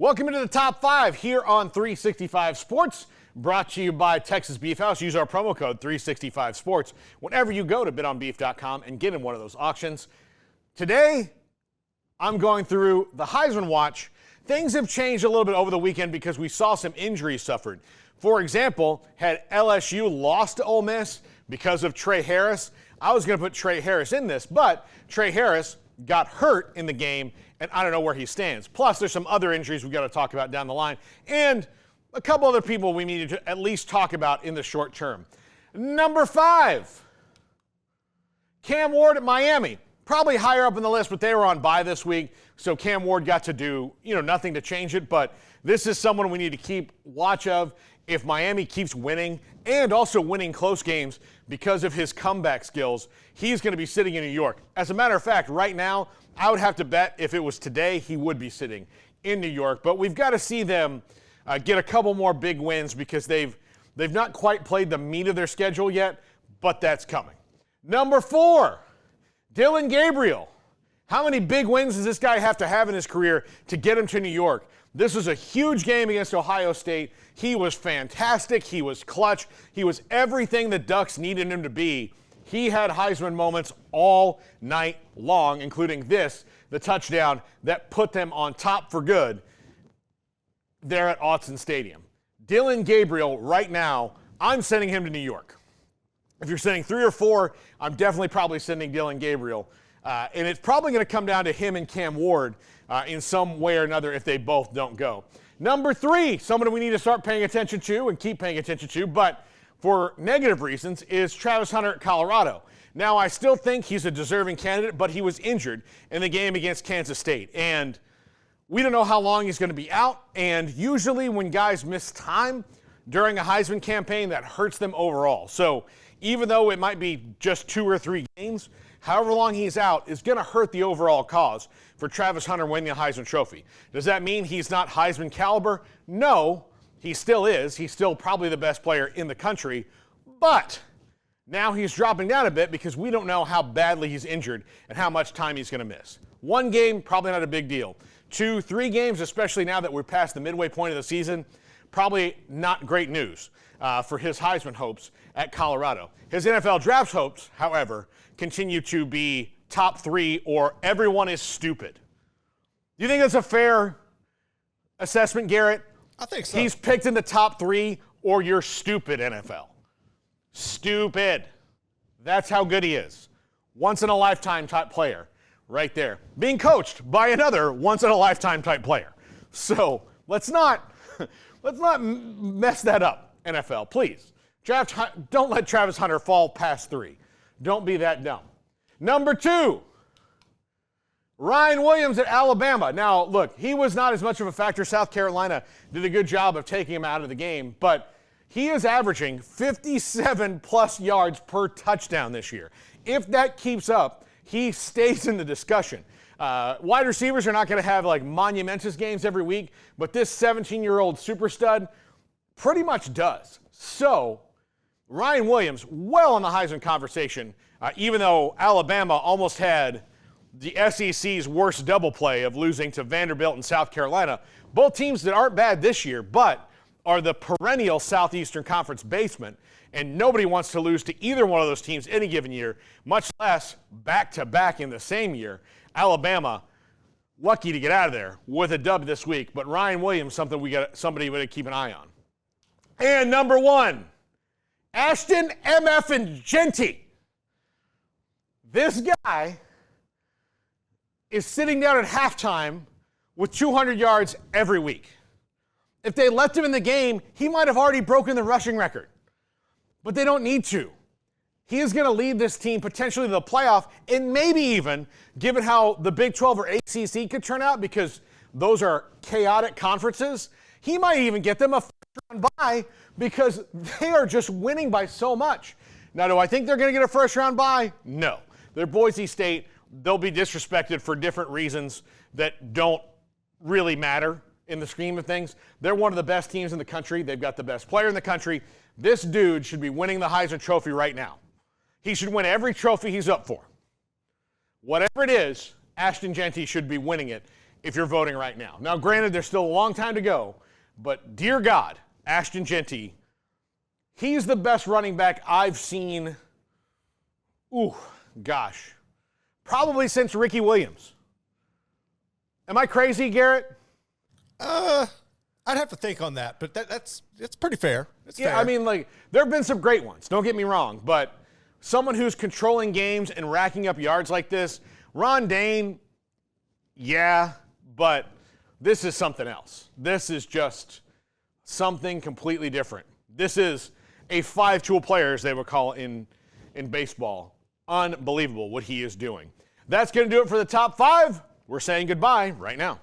Welcome into the top 5 here on 365 Sports, brought to you by Texas Beef House. Use our promo code 365 Sports whenever you go to bitonbeef.com and get in one of those auctions. Today, I'm going through the Heisman watch. Things have changed a little bit over the weekend because we saw some injuries suffered. For example, had LSU lost to Ole Miss because of Trey Harris, I was going to put Trey Harris in this, but Trey Harris got hurt in the game, and I don't know where he stands. Plus, there's some other injuries we've got to talk about down the line, and a couple other people we needed to at least talk about in the short term. Number 5, Cam Ward at Miami. Probably higher up in the list, but they were on bye this week, so Cam Ward got to do, nothing to change it, but this is someone we need to keep watch of if Miami keeps winning and also winning close games because of his comeback skills. He's going to be sitting in New York. As a matter of fact, right now, I would have to bet if it was today, he would be sitting in New York, but we've got to see them get a couple more big wins because they've not quite played the meat of their schedule yet, but that's coming. Number 4, Dillon Gabriel. How many big wins does this guy have to have in his career to get him to New York? This was a huge game against Ohio State. He was fantastic. He was clutch. He was everything the Ducks needed him to be. He had Heisman moments all night long, including this, the touchdown that put them on top for good there at Autzen Stadium. Dillon Gabriel, right now, I'm sending him to New York. If you're sending 3 or 4, I'm definitely probably sending Dillon Gabriel. And it's probably going to come down to him and Cam Ward in some way or another if they both don't go. Number 3, someone we need to start paying attention to and keep paying attention to, but for negative reasons, is Travis Hunter at Colorado. Now, I still think he's a deserving candidate, but he was injured in the game against Kansas State. And we don't know how long he's going to be out. And usually when guys miss time during a Heisman campaign, that hurts them overall. So even though it might be just 2 or 3 games, however long he's out is going to hurt the overall cause for Travis Hunter winning the Heisman Trophy. Does that mean he's not Heisman caliber? No, he still is. He's still probably the best player in the country. But now he's dropping down a bit because we don't know how badly he's injured and how much time he's going to miss. 1 game, probably not a big deal. 2, 3 games, especially now that we're past the midway point of the season, probably not great news for his Heisman hopes at Colorado. His NFL draft hopes, however, continue to be top 3 or everyone is stupid. Do you think that's a fair assessment, Garrett? I think so. He's picked in the top 3 or you're stupid, NFL. Stupid. That's how good he is. Once-in-a-lifetime type player right there. Being coached by another once-in-a-lifetime type player. So let's not mess that up, NFL, please. Don't let Travis Hunter fall past 3. Don't be that dumb. Number 2, Ryan Williams at Alabama. Now, look, he was not as much of a factor. South Carolina did a good job of taking him out of the game, but he is averaging 57-plus yards per touchdown this year. If that keeps up, he stays in the discussion. Wide receivers are not going to have like monumentous games every week, but this 17-year-old super stud pretty much does. So Ryan Williams, well in the Heisman conversation, even though Alabama almost had the SEC's worst double play of losing to Vanderbilt and South Carolina, both teams that aren't bad this year, but are the perennial Southeastern Conference basement, and nobody wants to lose to either one of those teams any given year, much less back-to-back in the same year. Alabama, lucky to get out of there with a dub this week, but Ryan Williams, somebody we got to keep an eye on. And number 1, Ashton MF Jeanty. This guy is sitting down at halftime with 200 yards every week. If they left him in the game, he might have already broken the rushing record. But they don't need to. He is going to lead this team potentially to the playoff, and maybe even, given how the Big 12 or ACC could turn out, because those are chaotic conferences, he might even get them a first-round bye because they are just winning by so much. Now, do I think they're going to get a first-round bye? No. They're Boise State. They'll be disrespected for different reasons that don't really matter in the scheme of things. They're one of the best teams in the country. They've got the best player in the country. This dude should be winning the Heisman Trophy right now. He should win every trophy he's up for. Whatever it is, Ashton Jeanty should be winning it if you're voting right now. Now, granted, there's still a long time to go, but dear God, Ashton Jeanty, he's the best running back I've seen, probably since Ricky Williams. Am I crazy, Garrett? I'd have to think on that, but that's pretty fair. It's fair. I mean, like, there have been some great ones, don't get me wrong, but someone who's controlling games and racking up yards like this, Ron Dane, yeah, but this is something else. This is just something completely different. This is a five-tool player, as they would call it in baseball. Unbelievable what he is doing. That's going to do it for the top five. We're saying goodbye right now.